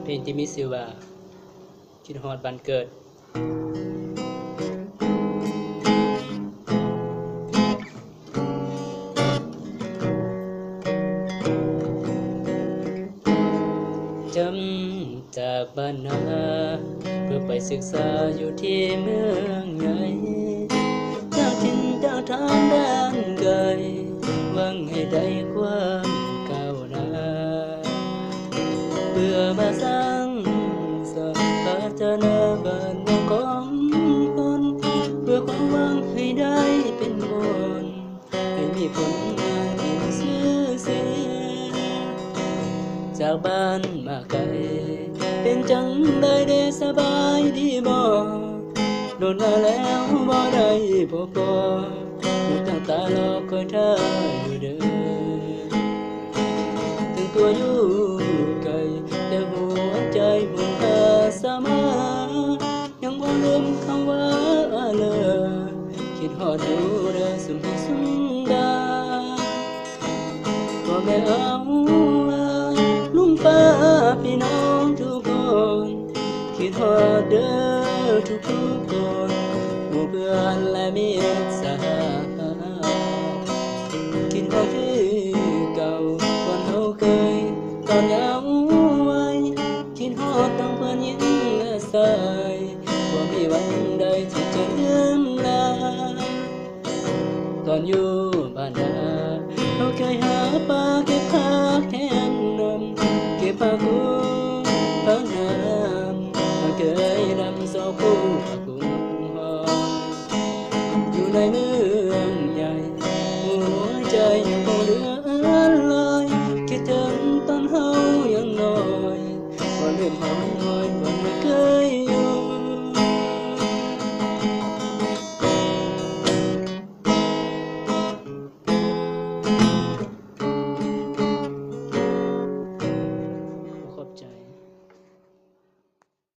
เพลงที่มีชื่อว่าคิดฮอดบ้านเกิดจำจากบ้านนาเพื่อไปศึกษาอยู่ที่เมืองใหญ่จากถิ่นจากทางแดนไกลหวังให้ได้ความก้าวหน้าเพื่อมาสร้างสรรค์พัฒนาบ้านเมืองของคนเพื่อความหวังให้ได้เป็นคนให้มีผลงานที่มีชื่อเสียงจากบ้านมาไกลเป็นจังได้สบายดีบ่โดนมาแล้วบ่ได้พบปะลูกตั้งตารอคอยเธออยู่เด้อถึงตัวอยู่ไกลแต่หัวใจบุญอาสามายังบ่ลืมคำว่าเลยคิดฮอดอยู่เด้อสุมพิสุมดาพ่อแม่เอาลุงป้าพี่น้องทุกคนคิดฮอดเด้อทุกคนหมู่เพื่อนและมิตรสหายคิดฮอดคือเก่าวันเฮาเคยตอนยังวัยคิดฮอดตั้งเพื่อนยิ้มและสายว่ามีวันใดที่จะลืมลาตอนอยู่บ้านนาเราเคย